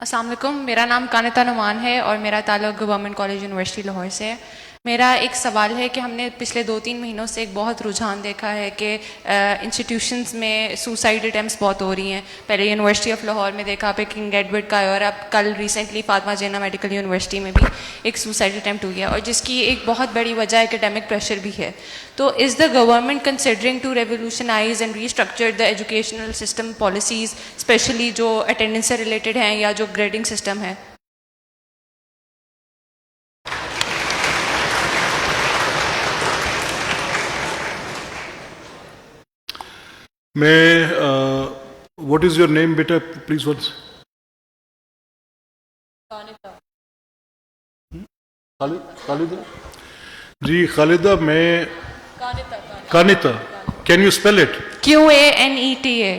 अस्सलाम वालेकुम, मेरा नाम قانتہ نعمان है और मेरा ताल्लुक गवर्नमेंट कॉलेज यूनिवर्सिटी लाहौर से है। मेरा एक सवाल है कि हमने पिछले 2-3 महीनों से एक बहुत रुझान देखा है कि इंस्टीट्यूशंस में सुसाइड अटैम्प्ट्स बहुत हो रही हैं। पहले यूनिवर्सिटी ऑफ लाहौर में देखा पे किंग एडवर्ड का है, और अब कल रिसेंटली फातिमा जिन्ना मेडिकल यूनिवर्सिटी में भी एक सुसाइड अटैम्प्ट हुई है, और जिसकी एक बहुत बड़ी वजह एकेडमिक प्रेशर भी है। तो is the government considering to revolutionize and restructure the educational system policies, specially जो अटेंडेंस से रिलेटेड हैं या जो ग्रेडिंग सिस्टम है? मैं व्हाट इज योर नेम बेटा, प्लीज वंस? खालिदा जी। खालिदा, मैं Kanita, can you spell it? QANETA।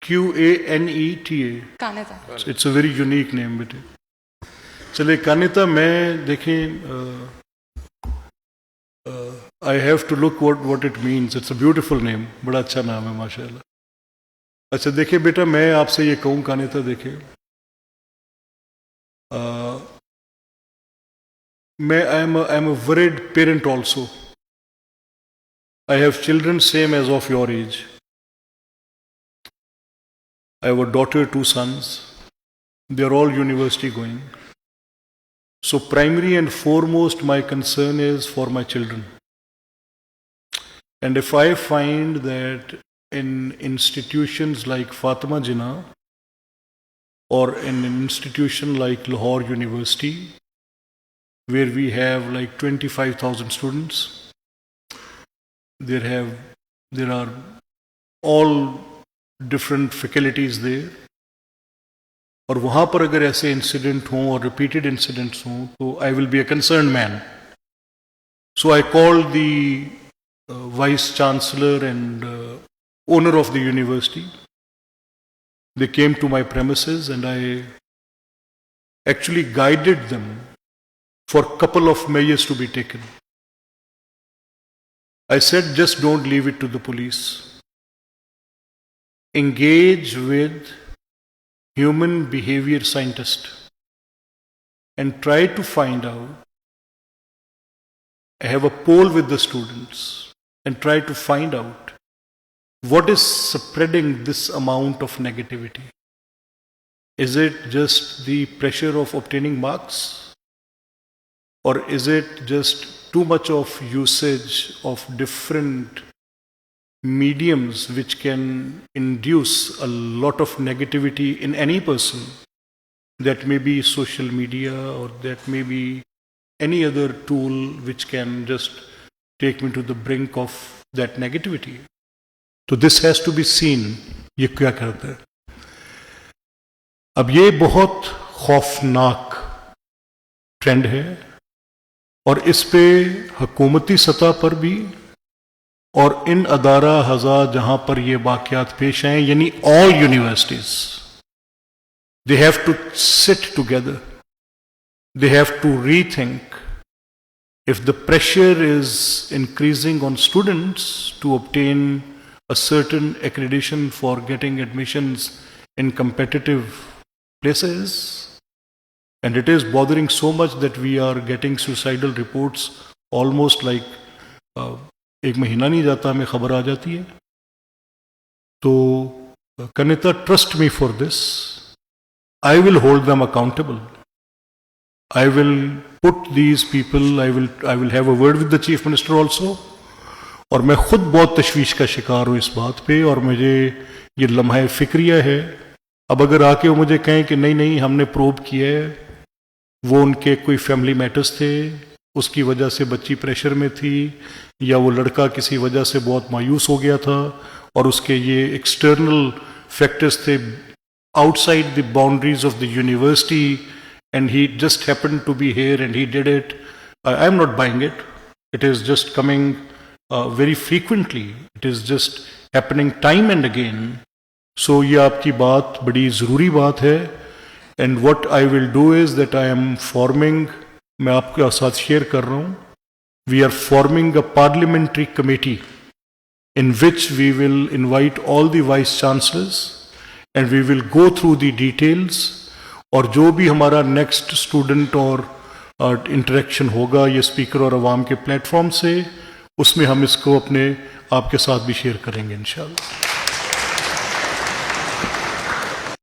QANETA, Kanita. It's a very unique name बेटे। चलिए कानिता, मैं देखें, I have to look what it means. It's a beautiful name, बड़ा अच्छा नाम है माशाल्लाह। अच्छा देखिए बेटा, मैं आपसे ये कहूँ कानिता, देखिए मैं I am a worried parent also. I have children same age of your age. I have a daughter, 2 sons. They are all university going. So primary and foremost my concern is for my children. And if I find that in institutions like Fatima Jinnah or in an institution like Lahore University, where we have like 25,000 students, there are all different faculties there, और वहाँ पर अगर ऐसे incident हों और repeated incidents हों तो I will be a concern man. So I called the vice chancellor and owner of the university. They came to my premises and I actually guided them for a couple of measures to be taken. I said, just don't leave it to the police. Engage with human behavior scientists and try to find out. I have a poll with the students and try to find out what is spreading this amount of negativity. Is it just the pressure of obtaining marks? Or is it just too much of usage of different mediums which can induce a lot of negativity in any person? That may be social media or that may be any other tool which can just take me to the brink of that negativity. So this has to be seen. ये क्या करता है? अब ये बहुत खौफनाक trend है और इस पे हुकूमती सतह पर भी और इन अदारा हज़ार जहाँ पर ये वाक़यात पेश आए, यानी all universities, they have to sit together. They have to rethink. If the pressure is increasing on students to obtain a certain accreditation for getting admissions in competitive places, and it is bothering so much that we are getting suicidal reports almost like एक महीना नहीं जाता हमें खबर आ जाती है. तो Kanita, trust me for this. I will hold them accountable. I will put these people, I will have a word with the Chief Minister also. और मैं खुद बहुत तशवीश का शिकार हूँ इस बात पे, और मुझे ये लम्हा फ़िक्रिया है. अब अगर आके वो मुझे कहें कि नहीं नहीं हमने प्रोब किया है, वो उनके कोई फैमिली मैटर्स थे, उसकी वजह से बच्ची प्रेशर में थी, या वो लड़का किसी वजह से बहुत मायूस हो गया था और उसके ये एक्सटर्नल फैक्टर्स थे outside the boundaries of the university and he just happened to be here and he did it, I am not buying it. It is just coming very frequently. It is just happening time and again. So ये आपकी बात बड़ी ज़रूरी बात है. And what I will do is that I am forming, मैं आपके साथ शेयर कर रहा हूँ, we are forming a parliamentary committee in which we will invite all the vice chancellors and we will go through the details. और जो भी हमारा नेक्स्ट स्टूडेंट और इंटरेक्शन होगा ये स्पीकर और आवाम के प्लेटफॉर्म से, उसमें हम इसको अपने आपके साथ भी शेयर करेंगे इंशाल्लाह।